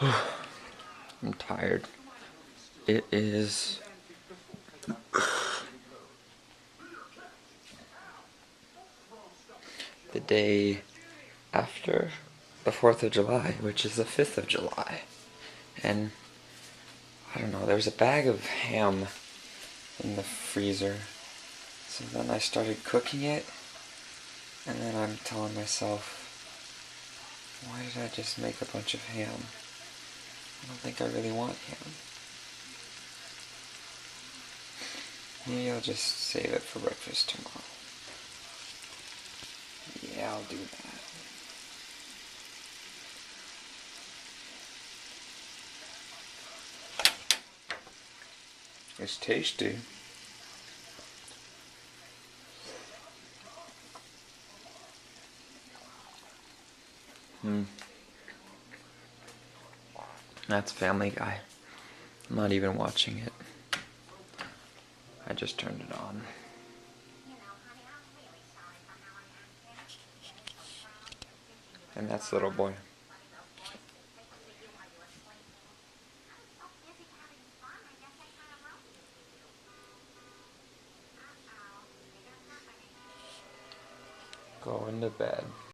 I'm tired. It is the day after the 4th of July, which is the 5th of July. And I don't know, there was a bag of ham in the freezer. So then I started cooking it, and then I'm telling myself, why did I just make a bunch of ham? I don't think I really want ham. Maybe I'll just save it for breakfast tomorrow. Yeah, I'll do that. It's tasty. That's Family Guy. I'm not even watching it. I just turned it on. And that's Little Boy. Going to bed.